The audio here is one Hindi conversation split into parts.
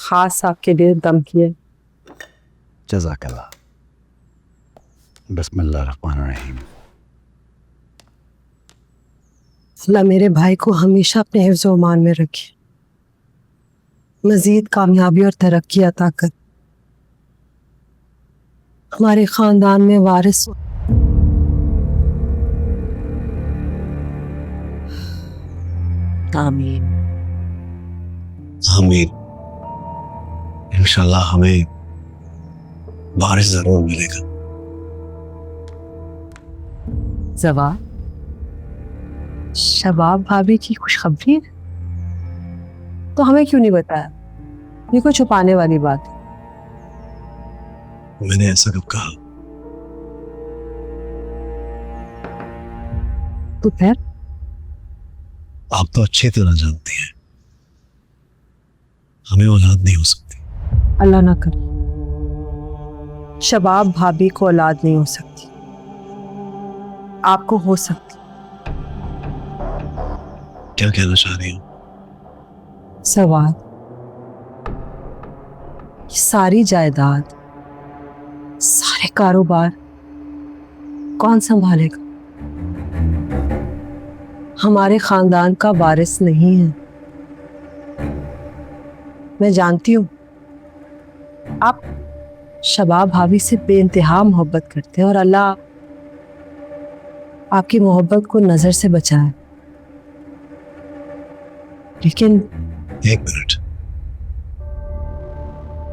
खास आपके लिए दम किए। जज़ाकल्लाह। बिस्मिल्लाहिर्रहमानिर्रहीम। अल्लाह मेरे भाई को हमेशा अपने हिफ्ज़-ओ अमान में रखे, मजीद कामयाबी और तरक्की अता कर, हमारे खानदान में वारिस हो। आमीन। आमीन। इंशाल्लाह हमें वारिस जरूर मिलेगा। जवा, शबाब भाभी की खुशखबरी है तो हमें क्यों नहीं बताया? ये कोई छुपाने वाली बात है? मैंने ऐसा कब कहा? तो फिर आप तो अच्छी तरह जानती हैं हमें औलाद नहीं हो सकती। अल्लाह ना करे, शबाब भाभी को औलाद नहीं हो सकती, आपको हो सकती। क्या कहना चाह रही हूँ? सवाल, सारी जायदाद, सारे कारोबार कौन संभालेगा? हमारे खानदान का वारिस नहीं है। मैं जानती हूँ आप शबाब भाभी से बेइंतहा मोहब्बत करते हैं और अल्लाह आपकी मोहब्बत को नजर से बचाए, लेकिन एक मिनट,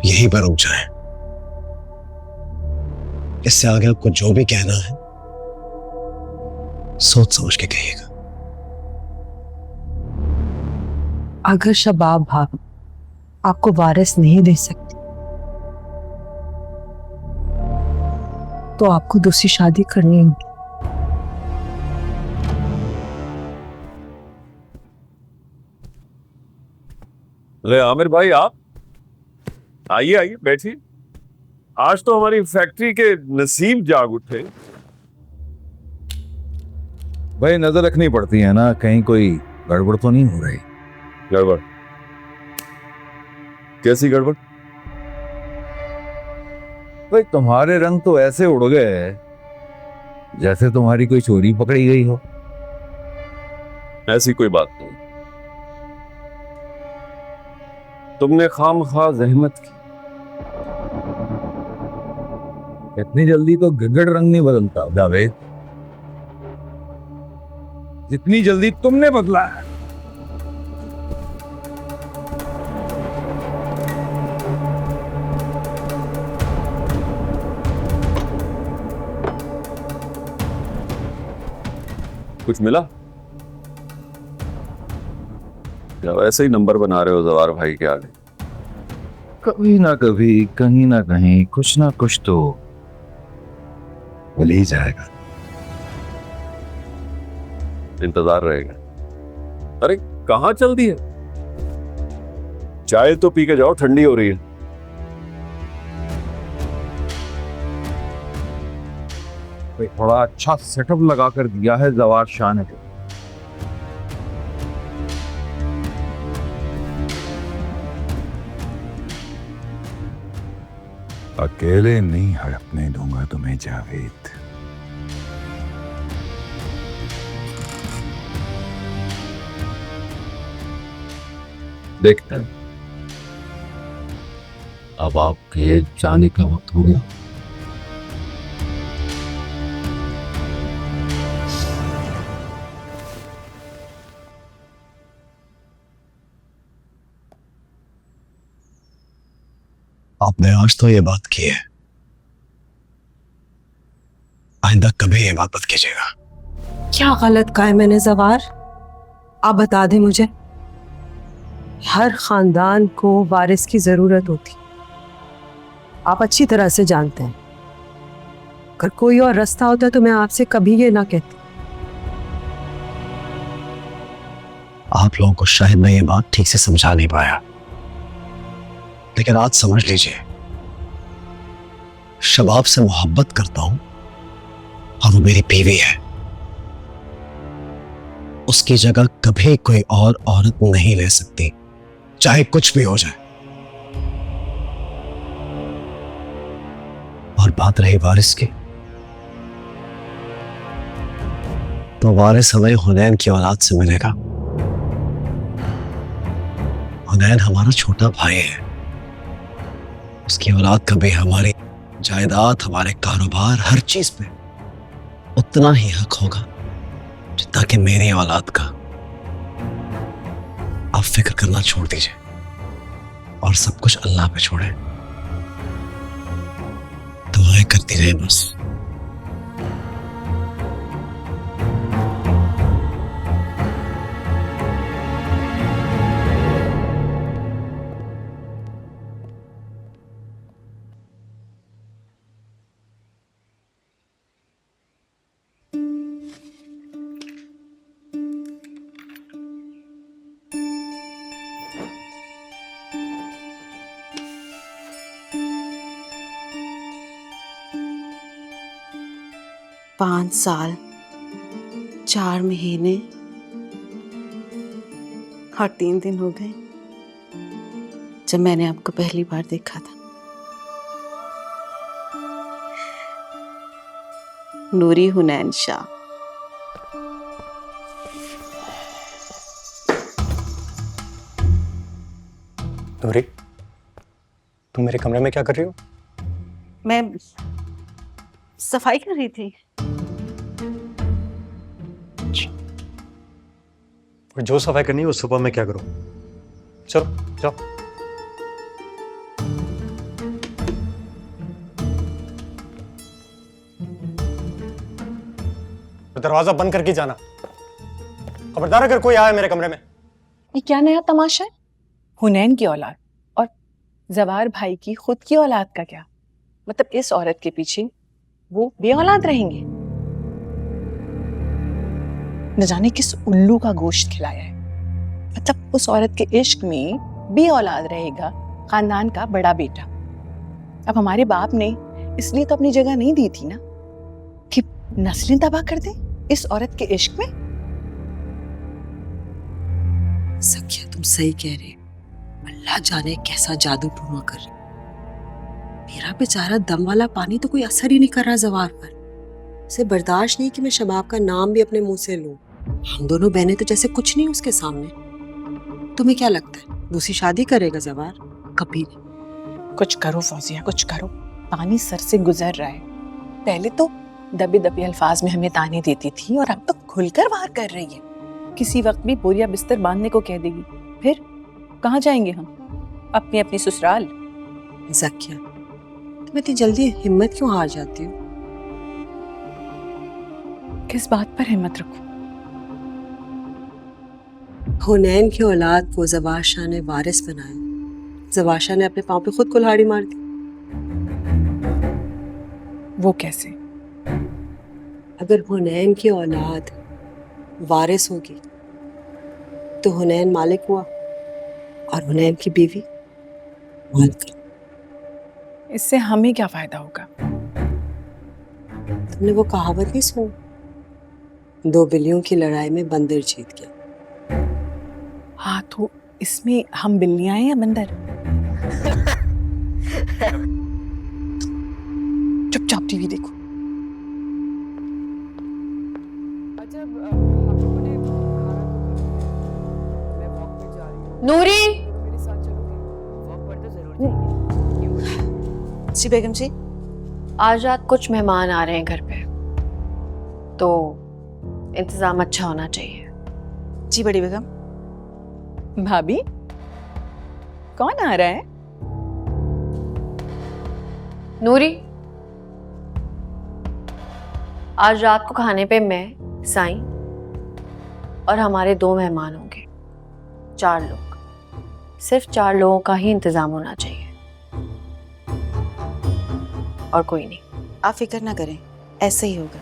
यहीं पर रुक जाए। इससे आगे आपको जो भी कहना है सोच समझ के कहिएगा। अगर शबाब भाभी आपको वारिस नहीं दे सकती तो आपको दूसरी शादी करनी होगी। अरे आमिर भाई, आप आइए आइए बैठिए। आज तो हमारी फैक्ट्री के नसीब जाग उठे। भाई नजर रखनी पड़ती है ना, कहीं कोई गड़बड़ तो नहीं हो रही। गड़बड़? कैसी गड़बड़? भाई तुम्हारे रंग तो ऐसे उड़ गए जैसे तुम्हारी कोई चोरी पकड़ी गई हो। ऐसी कोई बात नहीं, तुमने खामखा जहमत की। इतनी जल्दी तो गिगड़ रंग नहीं बदलता जावेद, जितनी जल्दी तुमने बदला है। कुछ मिला या वैसे ही नंबर बना रहे हो जवार भाई के आगे? कभी ना कभी कहीं ना कहीं कुछ ना कुछ तो मिल ही जाएगा। इंतजार रहेगा। अरे कहां चल दी है? चाय तो पी के जाओ, ठंडी हो रही है। भाई थोड़ा अच्छा सेटअप लगा कर दिया है जवार शाह ने। अकेले नहीं हड़पने दूंगा तुम्हें जावेद। देखते हैं, अब आपके जाने का वक्त हो गया। आपने आज तो ये बात की है, आइंदा कभी ये बात मत कीजिएगा। क्या गलत कहा है मैंने जवार? आप बता दें मुझे। हर खानदान को वारिस की जरूरत होती, आप अच्छी तरह से जानते हैं। अगर कोई और रास्ता होता तो मैं आपसे कभी ये ना कहती। आप लोगों को शायद मैं ये बात ठीक से समझा नहीं पाया, लेकिन आज समझ लीजिए, शबाब से मोहब्बत करता हूं और वो मेरी बीवी है। उसकी जगह कभी कोई और औरत नहीं ले सकती, चाहे कुछ भी हो जाए। बात रही वारिस की, तो वारिस हमें हुनैन की औलाद से मिलेगा। हुनैन हमारा छोटा भाई है, उसकी औलाद का भी हमारी जायदाद, हमारे कारोबार, हर चीज पे उतना ही हक होगा जितना कि मेरी औलाद का। आप फिक्र करना छोड़ दीजिए और सब कुछ अल्लाह पे छोड़े। दुआएं करती रहे बस। पाँच साल, 4 महीने और 3 दिन हो गए जब मैंने आपको पहली बार देखा था। नूरी हुनैन शाह। नूरी, तुम मेरे कमरे में क्या कर रही हो? मैं सफाई कर रही थी। और जो सफाई करनी है उस सुबह में क्या करूं? चलो जाओ। दरवाजा बंद करके जाना। खबरदार अगर कोई आए मेरे कमरे में। ये क्या नया तमाशा है? हुनैन की औलाद और जवार भाई की खुद की औलाद का क्या मतलब? इस औरत के पीछे वो बे औलाद रहेंगे? न जाने किस उल्लू का गोश्त खिलाया है। मतलब उस औरत के इश्क में बे औलाद रहेगा खानदान का बड़ा बेटा। अब हमारे बाप ने इसलिए तो अपनी जगह नहीं दी थी ना कि नस्लें तबाह कर दे इस औरत के इश्क में। सखिया तुम सही कह रहे हो। अल्लाह जाने कैसा जादू टूना कर रही। मेरा बेचारा दम वाला पानी तो कोई असर ही नहीं कर रहा जवार पर। इसे बर्दाश्त नहीं कि मैं शबाब का नाम भी अपने मुंह से लूं। हम दोनों बहनें तो जैसे कुछ नहीं उसके सामने। तुम्हें क्या लगता है दूसरी शादी करेगा जवार? कभी नहीं। कुछ करो फौजिया, कुछ करो। पानी सर से गुजर रहा है। पहले तो दबे दबे अल्फाज में हमें ताने देती थी और अब तो खुलकर वार कर रही है। किसी वक्त भी बोरिया बिस्तर बांधने को कह देगी। फिर कहाँ जाएंगे हम? अपनी अपनी ससुराल। जकिया तुम इतनी जल्दी हिम्मत क्यों हार जाती हो? किस बात पर हिम्मत रखूं? हुनैन की औलाद को जवार शाह ने वारिस बनाया। जवार शाह ने अपने पांव पे खुद कुल्हाड़ी मार दी। वो कैसे? अगर हुनैन की औलाद वारिस होगी तो हुनैन मालिक हुआ और हुनैन की बीवी मालिक। इससे हमें क्या फायदा होगा? तुमने वो कहावत नहीं सुनी? 2 बिल्लियों की लड़ाई में बंदर जीत गया। हाँ तो इसमें हम बिल्लियां हैं या बंदर? चुपचाप टीवी देखो। नूरी, जी बेगम जी। आज रात कुछ मेहमान आ रहे हैं घर पे, तो इंतजाम अच्छा होना चाहिए। जी बड़ी बेगम। भाभी कौन आ रहा है? नूरी, आज रात को खाने पे मैं, साईं और हमारे 2 मेहमान होंगे। 4 लोग। सिर्फ 4 लोगों का ही इंतजाम होना चाहिए और कोई नहीं। आप फिक्र ना करें, ऐसे ही होगा।